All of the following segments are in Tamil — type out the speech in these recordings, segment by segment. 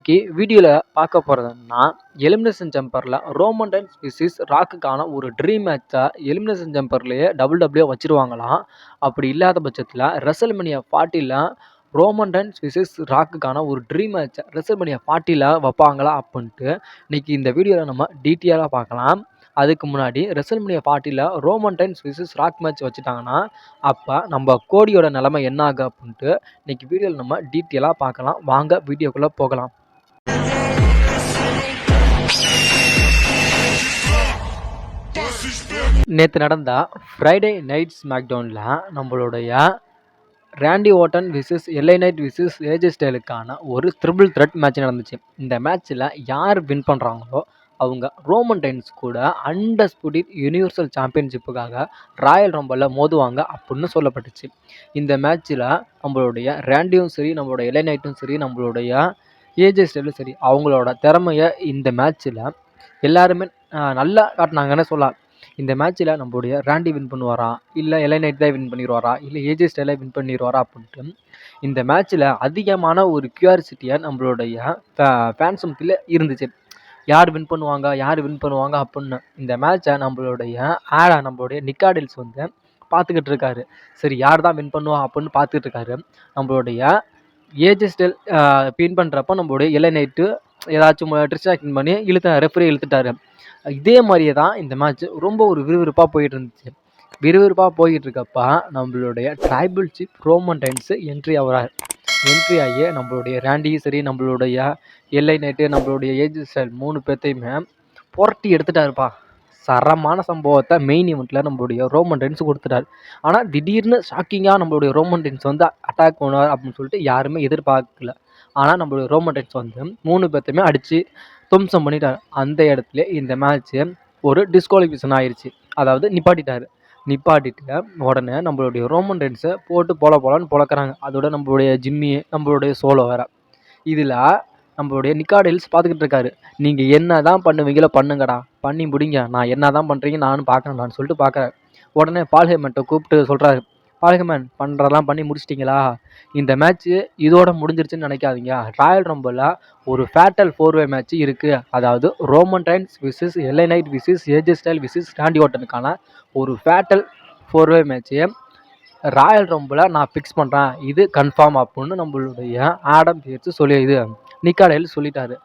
வீடியோவில் பார்க்க போகிறதுன்னா எலிமினேஷன் ஜம்பரில் ரோமன் ரைன்ஸ் விசிஸ் ராக்குக்கான ஒரு ட்ரீம் மேட்சை எலிமினேஷன் ஜம்பர்லேயே டபிள்யூ வச்சுருவாங்களாம். அப்படி இல்லாத பட்சத்தில் ரெசல்மேனியா 40ல் ரோமன் ரைன்ஸ் விசிஸ் ராக்குக்கான ஒரு ட்ரீம் மேட்சை ரெசல்மேனியா 40ல் வைப்பாங்களா அப்படின்ட்டு இன்றைக்கி இந்த வீடியோவில் நம்ம டீட்டெயிலாக பார்க்கலாம். அதுக்கு முன்னாடி WrestleMania 40ல் Roman rhymes விசிஸ் rock match வச்சுட்டாங்கன்னா அப்போ நம்ம கோடியோட நிலைமை என்ன ஆகும் அப்படின்ட்டு இன்றைக்கி வீடியோவில் நம்ம டீட்டெயிலாக பார்க்கலாம். வாங்க வீடியோக்குள்ளே போகலாம். நேற்று நடந்த ஃப்ரைடே நைட் ஸ்மாக்டவுனில் நம்மளுடைய Randy Orton versus LA Knight versus AJ ஸ்டைலுக்கான ஒரு ட்ரிபிள் த்ரெட் மேட்ச் நடந்துச்சு. இந்த மேட்ச்சில் யார் வின் பண்ணுறாங்களோ அவங்க ரோமன் ரைன்ஸ் கூட அன்டிஸ்பியூட்டட் யூனிவர்சல் சாம்பியன்ஷிப்புக்காக ராயல் ரம்பிளில் மோதுவாங்க அப்படின்னு சொல்லப்பட்டுச்சு. இந்த மேட்ச்சில் நம்மளுடைய ரேண்டியும் சரி, நம்மளோட எல்ஐ நைட்டும் சரி, நம்மளுடைய ஏஜே ஸ்டைலும் சரி, அவங்களோட திறமையை இந்த மேட்ச்சில் எல்லாருமே நல்லா காட்டினாங்கன்னு சொல்லலாம். இந்த மேட்ச்சில் நம்மளுடைய ரேண்டி வின் பண்ணுவாரா, இல்லை எல்ஐ நைட் தான் வின் பண்ணிடுவாரா, இல்லை ஏஜே ஸ்டைலாக வின் பண்ணிடுவாரா அப்படின்ட்டு இந்த மேட்ச்சில் அதிகமான ஒரு கியூரியாசிட்டியை நம்மளுடைய ஃபேன்ஸ் மத்தியில் இருந்துச்சு. யார் வின் பண்ணுவாங்க அப்படின்னு இந்த மேட்சை நம்மளுடைய நிக்காடில்ஸ் வந்து பார்த்துக்கிட்டு இருக்காரு. சரி, யார் தான் வின் பண்ணுவா அப்படின்னு பார்த்துக்கிட்டு இருக்காரு. நம்மளுடைய ஏஜே ஸ்டைல் வின் பண்ணுறப்போ நம்மளுடைய எல்ஐ நைட்டு ஏதாச்சும் டிஸ்ட்ராக்ஷன் பண்ணி ரெஃபரி இழுத்துட்டாரு. இதே மாதிரியே தான் இந்த மேட்ச் ரொம்ப ஒரு விறுவிறுப்பாக போயிட்டு இருந்துச்சு. விறுவிறுப்பாக போய்கிட்டு இருக்கப்ப நம்மளுடைய ட்ரைபிள் சீஃப் ரோமன் ரைன்ஸு என்ட்ரி ஆகி நம்மளுடைய ரேண்டியும் சரி, நம்மளுடைய எல்ஐ நைட்டு, நம்மளுடைய ஏஜே ஸ்டைல் 3 பேர்த்தையுமே புரட்டி எடுத்துட்டாருப்பா. சரமான சம்பவத்தை மெயின் ஈவெண்ட்டில் நம்மளுடைய ரோமன் ரைன்ஸ் கொடுத்துட்டார். ஆனால் திடீர்னு ஷாக்கிங்காக நம்மளுடைய ரோமன் ரைன்ஸ் வந்து அட்டாக் பண்ணுவார் அப்படின்னு சொல்லிட்டு யாருமே எதிர்பார்க்கல. ஆனால் நம்மளுடைய ரோமன் ரைன்ஸ் வந்து 3 பேர்த்தையுமே அடித்து துவம்சம் பண்ணிட்டார். அந்த இடத்துல இந்த மேட்ச்சு ஒரு டிஸ்குவாலிஃபிகேஷன் ஆயிடுச்சு. அதாவது நிப்பாட்டிட்டு உடனே நம்மளுடைய ரோமன் ரைன்ஸை போட்டு போலான்னு பொழக்கிறாங்க. அதோட நம்மளுடைய ஜிம்மி, நம்மளுடைய சோலோ வேறு. இதில் நம்மளுடைய நிக்காடில்ஸ் பார்த்துக்கிட்டு இருக்காரு. நீங்கள் என்ன தான் பண்ணுவீங்களோ பண்ணுங்கடா, பண்ணி முடிங்க, நான் என்ன தான் பண்ணுறீங்க நானும் பார்க்கணும்டான்னு சொல்லிட்டு பார்க்குறாரு. உடனே பால் ஹேமன்ட்டை கூப்பிட்டு சொல்கிறாரு, பால் ஹேமன் பண்ணுறதெல்லாம் பண்ணி முடிச்சிட்டிங்களா? இந்த மேட்ச்சு இதோட முடிஞ்சிருச்சுன்னு நினைக்காதீங்க. ராயல் ரம்பிளில் ஒரு ஃபேட்டல் 4-வே மேட்ச் இருக்குது. அதாவது Roman Reigns versus LA Knight versus AJ Styles versus Randy ஓட்டனுக்கான ஒரு ஃபேட்டல் 4-வே மேட்ச்சு ராயல் ரம்பிளில் நான் ஃபிக்ஸ் பண்ணுறேன், இது கன்ஃபார்ம் அப்படின்னு நம்மளுடைய ஆடம் பியர்ஸ் நிக்காடையில் சொல்லிட்டாரு.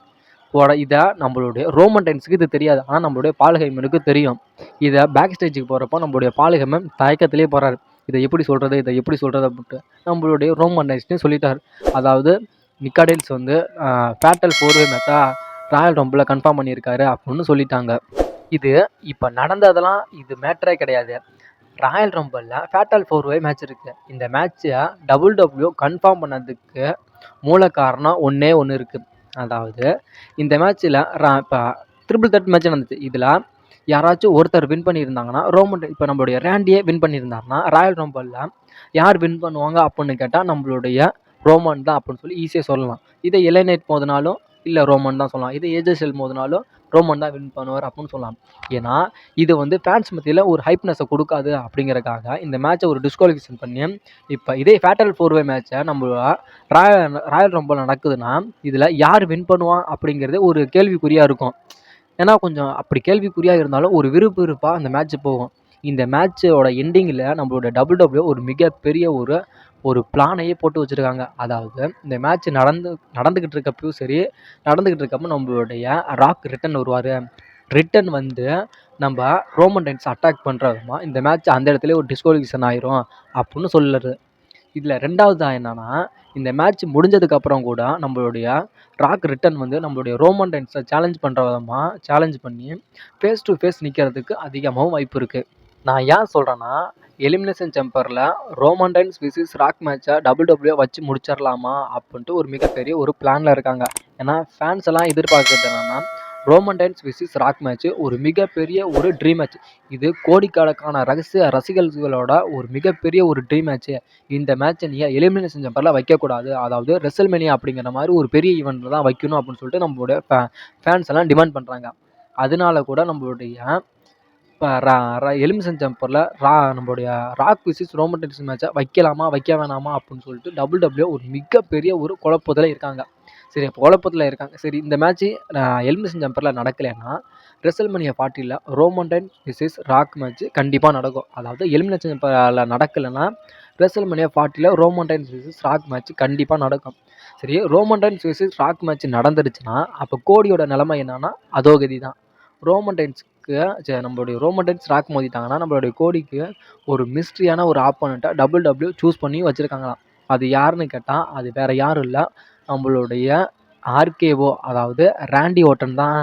இதை நம்மளுடைய ரோமன் ரைன்ஸுக்கு இது தெரியாது. ஆனால் நம்மளுடைய பால் ஹேமனுக்கு தெரியும். இதை பேக் ஸ்டேஜுக்கு போகிறப்போ நம்மளுடைய பால் ஹேமன் தயக்கத்திலே போகிறாரு. இதை எப்படி சொல்கிறது அப்படின்ட்டு நம்மளுடைய ரோமன் ரைன்ஸ்னு சொல்லிட்டார். அதாவது நிக்காடைல்ஸ் வந்து ஃபேட்டல் 4-வே மேட்சா ராயல் ரம்பிளில் கன்ஃபார்ம் பண்ணியிருக்காரு அப்படின்னு சொல்லிட்டாங்க. இது இப்போ நடந்ததெல்லாம் இது மேட்டரே கிடையாது. ராயல் ரம்பிளில் ஃபேட்டல் 4-வே மேட்ச் இருக்குது. இந்த மேட்ச்சை டபிள்யூ கன்ஃபார்ம் பண்ணதுக்கு மூல காரணம் ஒன்றே இருக்குது. அதாவது இந்த மேட்ச்சில் இப்போ ட்ரிபிள் த்ரெட் மேட்ச் நடந்துச்சு. இதில் யாராச்சும் ஒருத்தர் வின் பண்ணியிருந்தாங்கன்னா இப்போ நம்மளுடைய ரேண்டியே வின் பண்ணியிருந்தாருன்னா ராயல் ரம்பிளில் யார் வின் பண்ணுவாங்க அப்படின்னு கேட்டால் நம்மளுடைய ரோமன் தான் அப்படின்னு சொல்லி ஈஸியாக சொல்லலாம். இதை எல்ஐ நைட் மோதினாலும் இல்லை ரோமன் தான் சொல்லலாம். இதை ஏஜே ஸ்டைல் மோதினாலும் ரோமன் தான் வின் பண்ணுவார் அப்படின்னு சொல்லலாம். ஏன்னா இது வந்து ஃபேன்ஸ் மத்தியில் ஒரு ஹைப்னஸை கொடுக்காது அப்படிங்கிறக்காக இந்த மேட்சை ஒரு டிஸ்குவாலிஃபிகேஷன் பண்ணி இப்போ இதே ஃபேட்டல் 4-வே மேட்சை நம்ம ராயல் ரம்பிள் நடக்குதுன்னா இதில் யார் வின் பண்ணுவான் அப்படிங்கிறது ஒரு கேள்விக்குறியாக இருக்கும். ஏன்னா கொஞ்சம் அப்படி கேள்விக்குறியாக இருந்தாலும் ஒரு விறுவிறுப்பாக அந்த மேட்ச்சு போகும். இந்த மேட்சோட எண்டிங்கில் நம்மளோட டபிள்யூ ஒரு மிகப்பெரிய ஒரு பிளானையே போட்டு வச்சுருக்காங்க. அதாவது இந்த மேட்ச் நடந்துக்கிட்டு இருக்கப்பவும் சரி, நடந்துக்கிட்டு இருக்கப்போ நம்மளுடைய ராக் ரிட்டன் வந்து நம்ம ரோமன் ரைன்ஸ் அட்டாக் பண்ணுறதுமா இந்த மேட்ச் அந்த இடத்துல ஒரு டிஸ்குவாலிஃபிகேஷன் ஆயிரும் அப்படின்னு சொல்லுறது. இதில் ரெண்டாவது என்னன்னா, இந்த மேட்ச் முடிஞ்சதுக்கப்புறம் கூட நம்மளுடைய ராக் ரிட்டன் வந்து நம்மளுடைய ரோமன் ரைன்ஸை சேலஞ்ச் பண்ணி ஃபேஸ் டு ஃபேஸ் நிற்கிறதுக்கு அதிகமாகவும் வாய்ப்பு இருக்குது. நான் ஏன் சொல்கிறேன்னா, எலிமினேஷன் சேம்பரில் ரோமன் ரைன்ஸ் விசஸ் ராக் மேட்சை டபிள்யூ வச்சு முடிச்சிடலாமா அப்படின்ட்டு ஒரு மிகப்பெரிய ஒரு பிளானில் இருக்காங்க. ஏன்னா ஃபேன்ஸ் எல்லாம் எதிர்பார்க்குறது என்னென்னா, Roman Reigns versus Rock match ஒரு மிகப்பெரிய ஒரு ட்ரீம் மேட்ச். இது கோடிக்கணக்கான ரசிகர்களோட ஒரு மிகப்பெரிய ஒரு ட்ரீம் மேட்ச்சு. இந்த மேட்ச்சை நீங்கள் எலிமினேஷன் சேம்பரில் வைக்கக்கூடாது. அதாவது ரெசல்மேனியா அப்படிங்கிற மாதிரி ஒரு பெரிய ஈவெண்ட்டில் தான் வைக்கணும் அப்படின்னு சொல்லிட்டு நம்மளுடைய ஃபேன்ஸ் எல்லாம் டிமாண்ட் பண்ணுறாங்க. அதனால கூட நம்மளுடைய இப்போ எலிமினேஷன் சேம்பரில் நம்மளுடைய ராக் விசஸ் ரோமன் ரைன்ஸ் மேட்சை வைக்கலாமா வைக்க வேணாமா அப்படின்னு சொல்லிட்டு டபிள்யூ ஒரு மிகப்பெரிய ஒரு குழப்பத்தில் இருக்காங்க. சரி குழப்பத்துல இருக்காங்க. சரி இந்த மேட்ச்சு எலிமினேஷன் ஜம்பர்ல நடக்கலைன்னா, ரெசல்மேனியா 40ல Roman Reigns versus Rock match கண்டிப்பா நடக்கும். அதாவது எலிமினேஷன் ஜம்பர்ல நடக்கலன்னா, ரெசல்மேனியா 40ல Roman Reigns versus Rock match கண்டிப்பா நடக்கும். சரி Roman Reigns versus Rock match நடந்துருச்சுன்னா, அப்போ கோடியோட நிலைமை என்னன்னா அதோகதி தான். ரோமன் ரெய்ன்ஸ்க்கு நம்மளுடைய ரோமன் ரெய்ன்ஸ் ராக் மோதிட்டாங்கன்னா, நம்மளுடைய கோடிக்கு ஒரு மிஸ்ட்ரியான ஒரு ஆப்போனண்ட்டை WWE சூஸ் பண்ணி வச்சிருக்காங்களாம். அது யாருன்னு கேட்டா, அது வேற யாரும் இல்ல. நம்மளுடைய RKO அதாவது ராண்டி ஓர்டன் தான்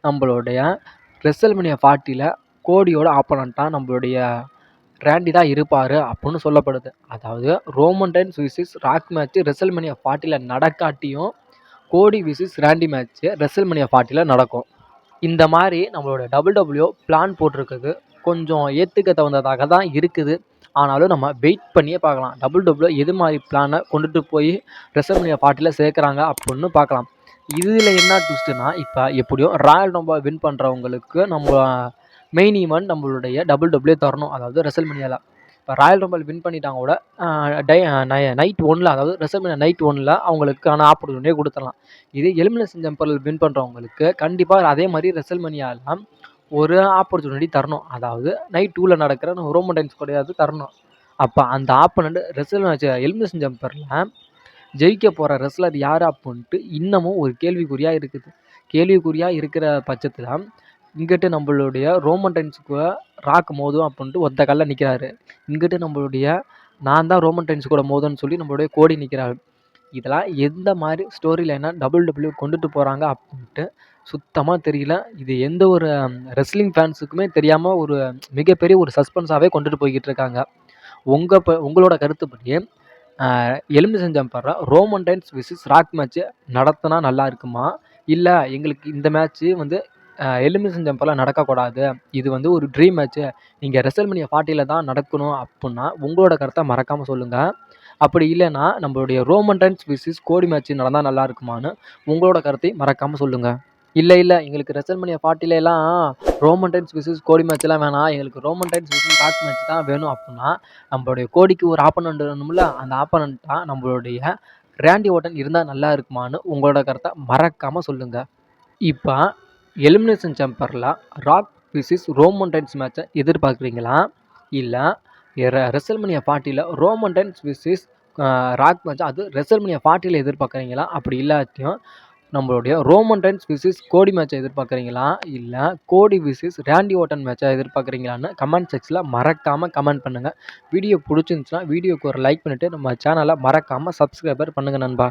நம்மளுடைய ரெசல்மேனியா 40ல கோடியோட ஆப்போனண்ட்டா நம்மளுடைய ராண்டி தான் இருப்பாரு அப்படின்னு சொல்லப்படுது. அதாவது Roman Reigns versus Rock match WrestleMania 40ல நடக்காட்டியும், Cody versus Randy match WrestleMania 40ல நடக்கும். இந்த மாதிரி நம்மளோட WWE பிளான் போட்டிருக்குது. கொஞ்சம் ஏத்துக்க தகுந்ததாக தான் இருக்குது. ஆனாலும் நம்ம வெயிட் பண்ணியே பார்க்கலாம். WWE எது மாதிரி பிளானை கொண்டுட்டு போய் ரெசல்மேனியா 40ல சேர்க்குறாங்க அப்படின்னு பார்க்கலாம். இதில் என்ன ட்விஸ்ட்டுனா, இப்போ எப்படியோ ராயல் ரம்பிள் வின் பண்ணுறவங்களுக்கு நம்ம மெயின் ஈவெண்ட் நம்மளுடைய WWE தரணும். அதாவது ரெசல்மேனியாவில் இப்போ ராயல் ரம்பிள் வின் பண்ணிட்டாங்க கூட நைட் 1ல் அதாவது ரெசல்மேனியா நைட் 1ல் அவங்களுக்கான ஆப்பர்ச்சுனிட்டியை கொடுத்துடலாம். இது எலிமினேஷன் ஜம்பரில் வின் பண்ணுறவங்களுக்கு கண்டிப்பாக அதே மாதிரி ரெசல்மேனியாவில் ஒரு ஆப்பர்ச்சுனிட்டி தரணும். அதாவது நைட் 2ல் நடக்கிற ரோமன் ரெய்ன்ஸ் கூடயாவது தரணும். அப்போ அந்த ஆப்போனண்ட் எலிமினேஷன் ஜம்பரில் ஜெயிக்க போகிற ரெஸ்லர் யார் அப்படின்ட்டு இன்னமும் ஒரு கேள்விக்குறியாக இருக்குது. கேள்விக்குறியாக இருக்கிற பட்சத்தில் இங்கிட்டு நம்மளுடைய ரோமன் ரெய்ன்ஸுக்கு ராக் மோதும் அப்படின்ட்டு ஒத்த காலில் நிற்கிறாரு. இங்கிட்டு நம்மளுடைய நான் தான் ரோமன் ரெய்ன்ஸ் கூட மோதுன்னு சொல்லி நம்மளுடைய கோடி நிற்கிறாரு. இதெல்லாம் எந்த மாதிரி ஸ்டோரி லைனாக WWE கொண்டுட்டு போகிறாங்க அப்படின்ட்டு சுத்தமாக தெரியல. இது எந்த ஒரு ரெஸ்லிங் ஃபேன்ஸுக்குமே தெரியாமல் ஒரு மிகப்பெரிய ஒரு சஸ்பென்ஸாகவே கொண்டுட்டு போய்கிட்டு இருக்காங்க. உங்களோட கருத்துப்படி எலிமினேஷன் ஜம்பரில் Roman Reigns versus Rock match நடத்தினா நல்லா இருக்குமா? இல்லை எங்களுக்கு இந்த மேட்ச்சு வந்து எலிமினேஷன் ஜம்பரில் நடக்கக்கூடாது, இது வந்து ஒரு ட்ரீம் மேட்ச்சு, நீங்கள் ரெசல்மேனியா 40ல தான் நடக்கணும் அப்படின்னா உங்களோட கருத்தை மறக்காமல் சொல்லுங்கள். அப்படி இல்லைன்னா நம்மளுடைய Roman Reigns versus Cody match நடந்தால் நல்லா இருக்குமான்னு உங்களோட கருத்தை மறக்காமல் சொல்லுங்கள். இல்லை எங்களுக்கு ரெசல்மேனியா 40லலாம் ரோமன் ரெய்ன்ஸ் விசஸ் கோடி மேட்ச்லாம் வேணாம், எங்களுக்கு Roman Reigns versus Rock match தான் வேணும் அப்படின்னா நம்மளுடைய கோடிக்கு ஒரு ஆப்போனண்ட் வேணும்ல, அந்த ஆப்போனண்ட்டாக நம்மளுடைய ராண்டி ஓர்டன் இருந்தால் நல்லா இருக்குமான்னு உங்களோட கருத்தை மறக்காமல் சொல்லுங்கள். இப்போ எலிமினேஷன் ஜம்பரில் ராக் விசஸ் ரோமன் ரெய்ன்ஸ் மேட்சை எதிர்பார்க்குறீங்களா? இல்லை ரெசல்மேனியா 40ல Roman Reigns versus Rock match அது ரெசல்மேனியா 40ல எதிர்பார்க்குறீங்களா? அப்படி இல்லாட்டியும் நம்மளுடைய ரோமன் ரெய்ன்ஸ் விசஸ் கோடி மேட்சை எதிர்பார்க்குறீங்களா? இல்லை கோடி விசஸ் ராண்டி ஓர்டன் மேட்சை எதிர்பார்க்குறீங்களான்னு கமெண்ட் செக்ஷனில் மறக்காமல் கமெண்ட் பண்ணுங்கள். வீடியோ பிடிச்சிருந்துச்சுன்னா வீடியோக்கு ஒரு லைக் பண்ணிவிட்டு நம்ம சேனலை மறக்காமல் சப்ஸ்கிரைபர் பண்ணுங்கள் நண்பா.